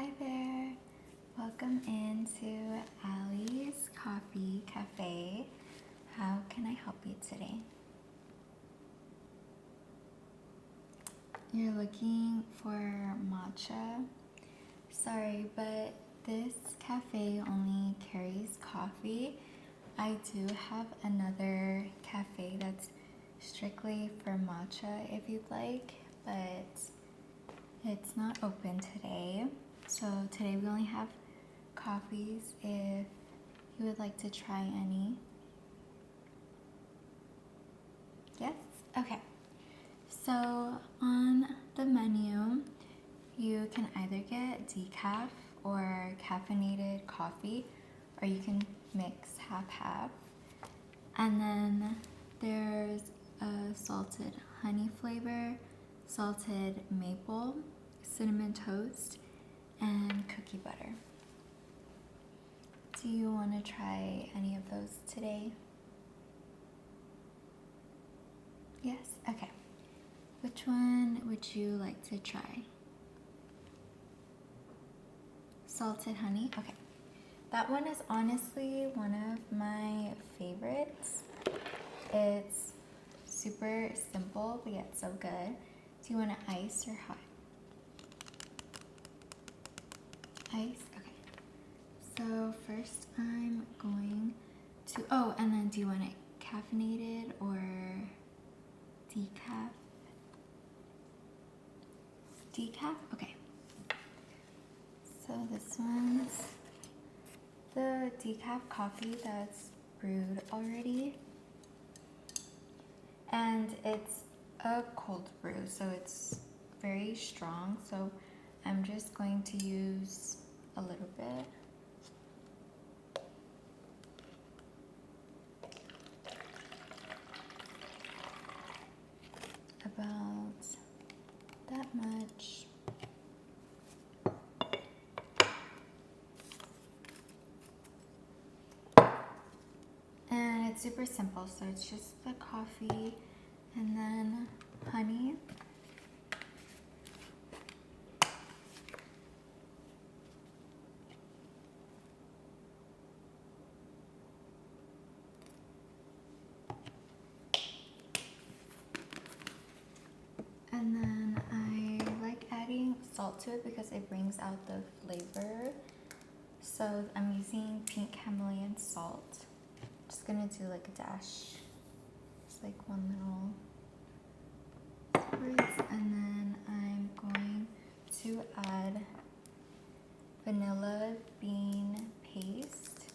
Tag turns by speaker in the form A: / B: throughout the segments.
A: Hi there, welcome into Allie's Coffee Cafe. How can I help you today? You're looking for matcha? Sorry, but this cafe only carries coffee. I do have another cafe that's strictly for matcha if you'd like, but it's not open today. So today we only have coffees if you would like to try any. Yes? Okay. So on the menu, you can either get decaf or caffeinated coffee, or you can mix half-half. And then there's a salted honey flavor, salted maple, cinnamon toast, and cookie butter. Do you want to try any of those today? Yes? Okay. Which one would you like to try? Salted honey? Okay. That one is honestly one of my favorites. It's super simple, but yet so good. Do you want it iced or hot? Ice? Okay. So first I'm going to, and then do you want it caffeinated or decaf? Decaf? Okay. So this one's the decaf coffee that's brewed already. And it's a cold brew, so it's very strong. So I'm just going to use a little bit. About that much. And it's super simple, so it's just the coffee and then honey. And then I like adding salt to it because it brings out the flavor. So I'm using pink Himalayan salt. Just gonna do like a dash. Just like one little spritz. And then I'm going to add vanilla bean paste.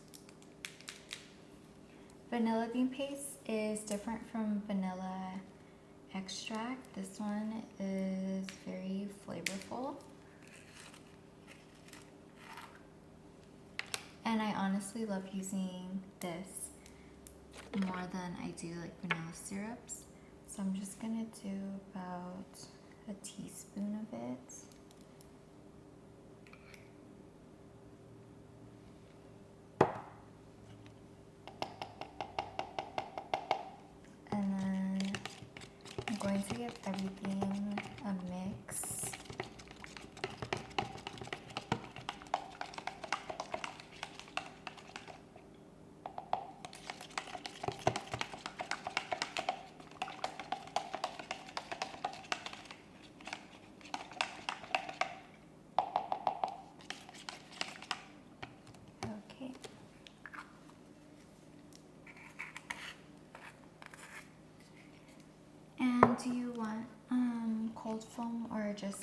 A: Vanilla bean paste is different from vanilla extract. This one is very flavorful. And I honestly love using this more than I do like vanilla syrups. So I'm just gonna do about a teaspoon of it. And then I'm going to give everything a mix. Okay. And do you want cold foam or just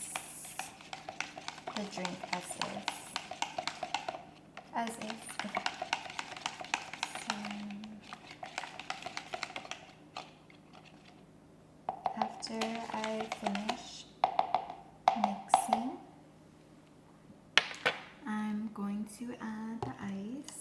A: the drink as is? As is, okay. So after I finish mixing, I'm going to add the ice.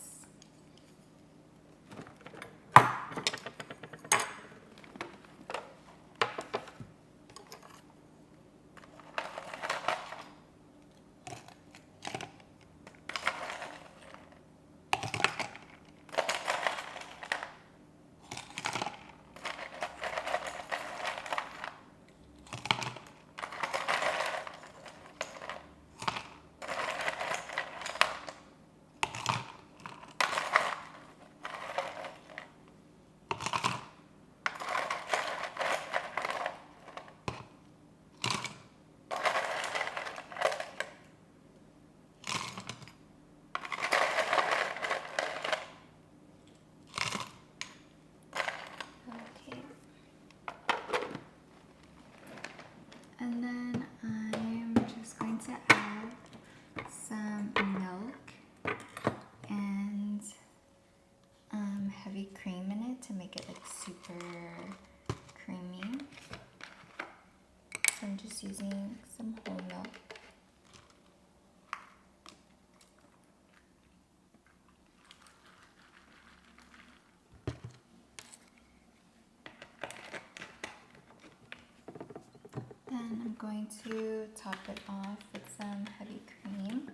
A: going to top it off with some heavy cream.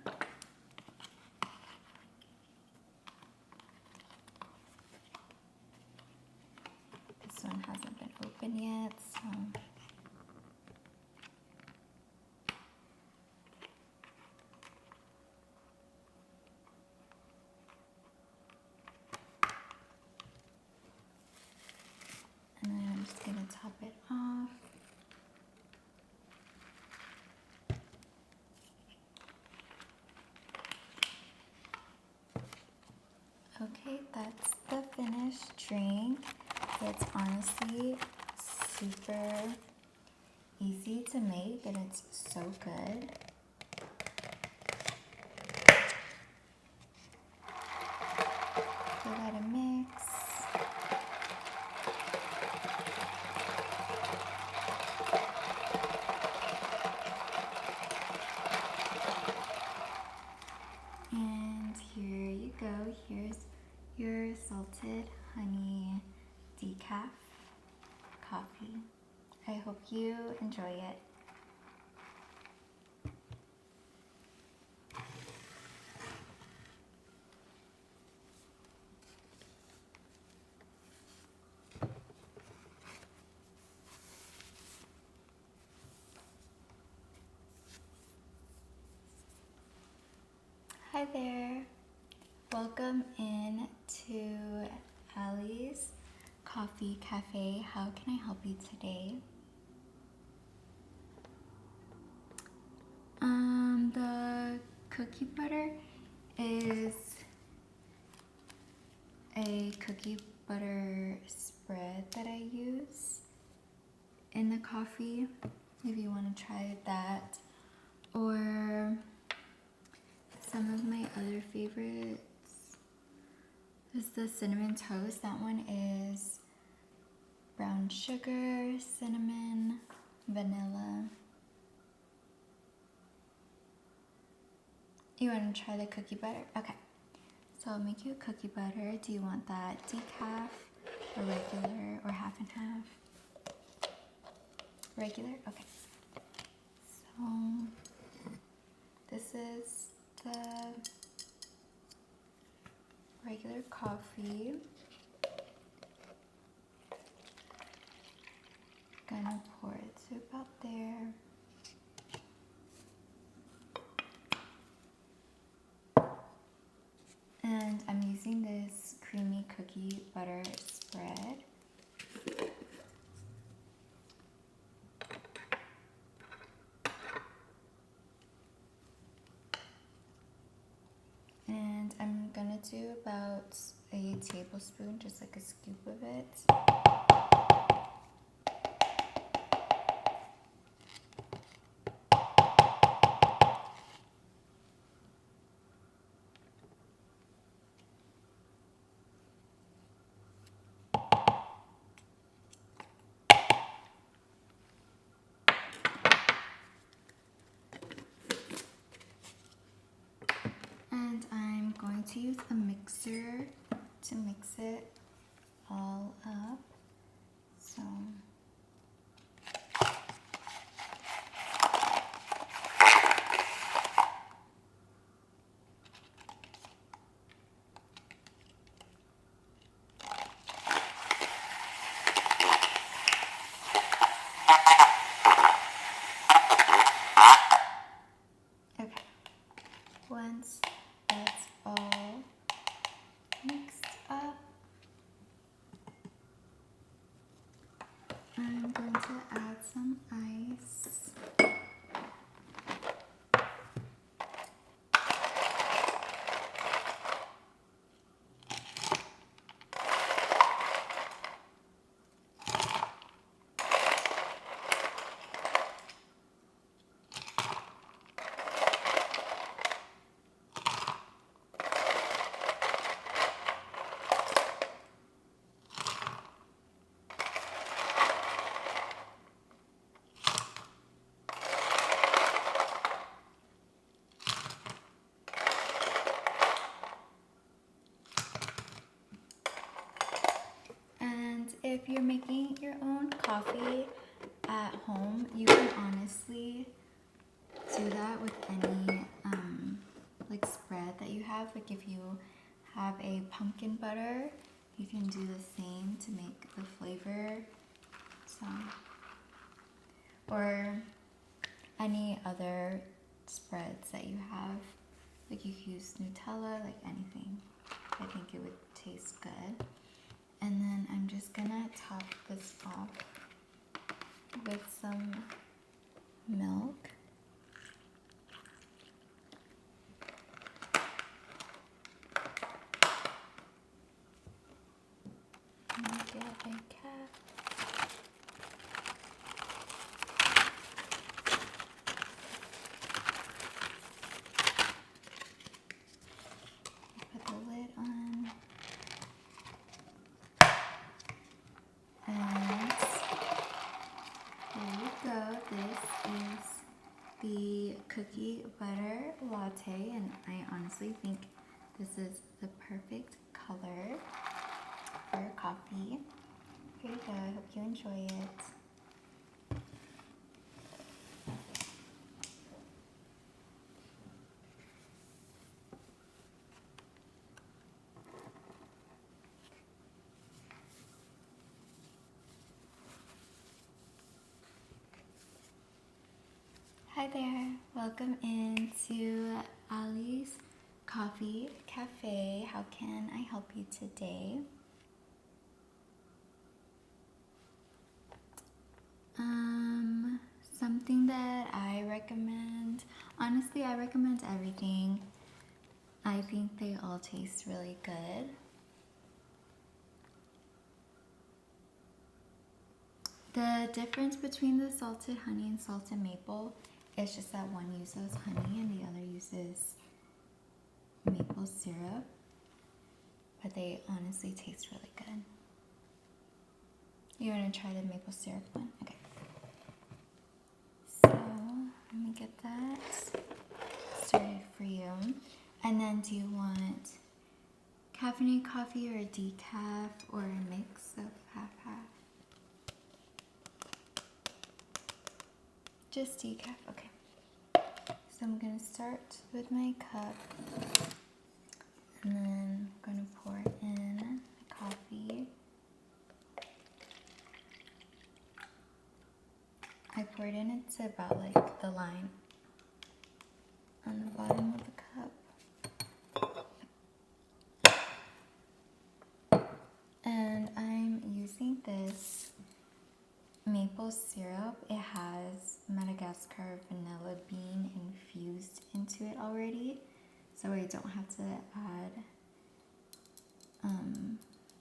A: This one hasn't been opened yet, so and then I'm just gonna top it off. Okay, that's the finished drink. It's honestly super easy to make and it's so good. Give that a mix. And here you go. Here's your salted honey decaf coffee. I hope you enjoy it. Hi there. Welcome in to Allie's Coffee Cafe. How can I help you today? The cookie butter is a cookie butter spread that I use in the coffee, if you want to try that. Or some of my other favorites is the cinnamon toast. That one is brown sugar, cinnamon, vanilla. You want to try the cookie butter? Okay. So I'll make you a cookie butter. Do you want that decaf or regular or half and half? Regular? Okay. So this is the regular coffee. Gonna pour it to about there. And I'm using this creamy cookie butter spread. And I'm gonna do about a tablespoon, just like a scoop of it. And I'm going to use a mixer to mix it all up. So okay, once that's all mixed up, I'm going to add some ice. And if you're making your own coffee at home, you can honestly do that with any like spread that you have. Like if you have a pumpkin butter, you can do the same to make the flavor. So, or any other spreads that you have. Like you can use Nutella, like anything. I think it would taste good. And then I'm just gonna top this off with some milk. Get a cap. Put the lid on. And there you go. This is the cookie butter latte, and I honestly think this is the perfect color for coffee. Here you go. I hope you enjoy it. Hi there. Welcome into Ali's Coffee Cafe. How can I help you today? Something that I recommend. Honestly, I recommend everything. I think they all taste really good. The difference between the salted honey and salted maple is just that one uses honey and the other uses maple syrup. But they honestly taste really good. You want to try the maple syrup one? Okay. So, let me get that started for you. And then do you want caffeinated coffee or decaf or a mix of half-half? Just decaf, okay. So I'm gonna start with my cup and then I'm gonna pour in the coffee. I poured in it to about like the line on the bottom of the cup. And I'm using this maple syrup. It has Madagascar vanilla bean infused into it already, so I don't have to add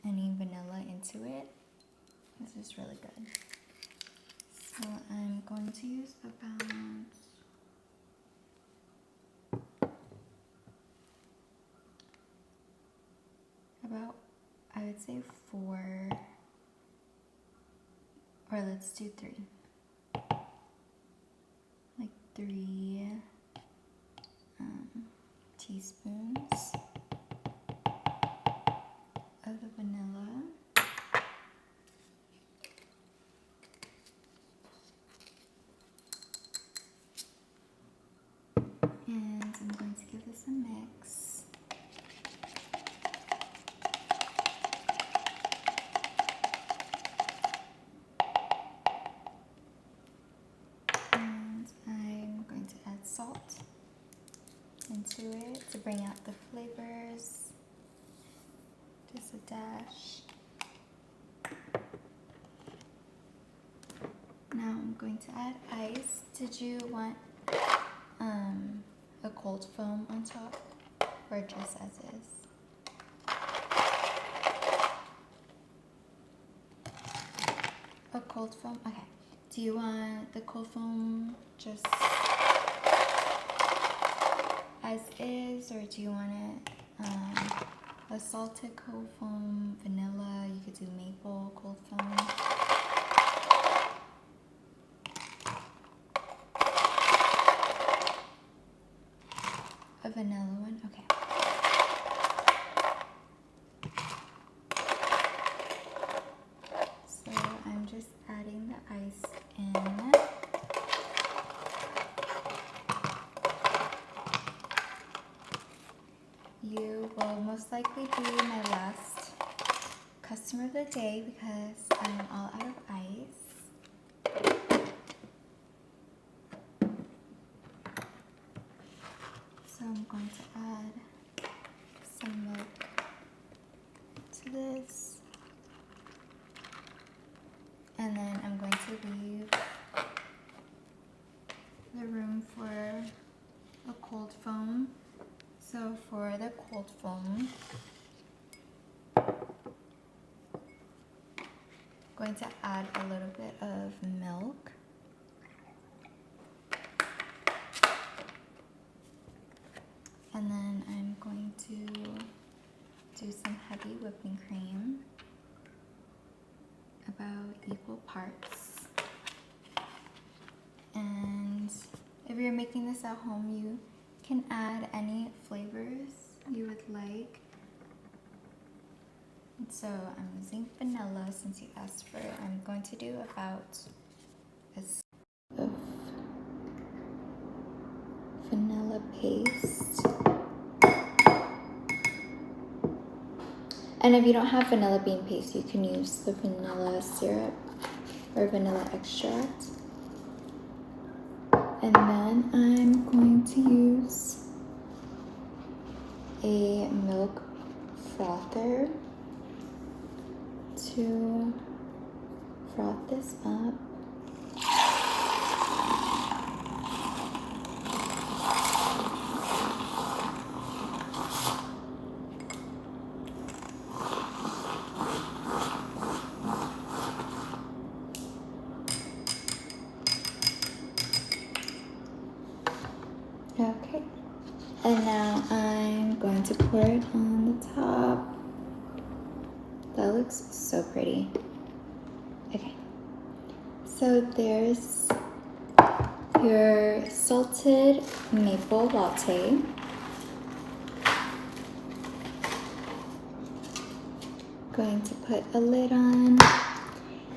A: any vanilla into it. This is really good. So I'm going to use about I would say 4, or let's do 3. Like 3 teaspoons of the vanilla. And I'm going to give this a mix. And I'm going to add salt into it to bring out the flavors. Just a dash. Now I'm going to add ice. Did you want a cold foam on top, or just as is? A cold foam? Okay. Do you want the cold foam just as is, or do you want it a salted cold foam, vanilla? You could do maple cold foam. A vanilla one? Okay. So I'm just adding the ice in. will most likely be my last customer of the day because I'm all out of ice. So I'm going to add some milk to this. And then I'm going to leave the room for a cold foam. So for the cold foam, I'm going to add a little bit of milk. And then I'm going to do some heavy whipping cream, about equal parts. And if you're making this at home, you can add any flavors you would like. So I'm using vanilla since you asked for it. I'm going to do about a scoop of vanilla paste. And if you don't have vanilla bean paste, you can use the vanilla syrup or vanilla extract. And then I'm going to use a milk frother to froth this up. Okay, and now I'm going to pour it on the top. That looks so pretty. Okay, so there's your salted maple latte. Going to put a lid on,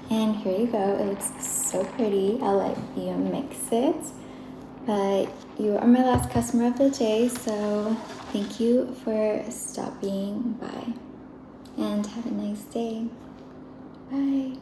A: and here you go. It looks so pretty. I'll let you mix it. But you are my last customer of the day, so thank you for stopping by. And have a nice day. Bye.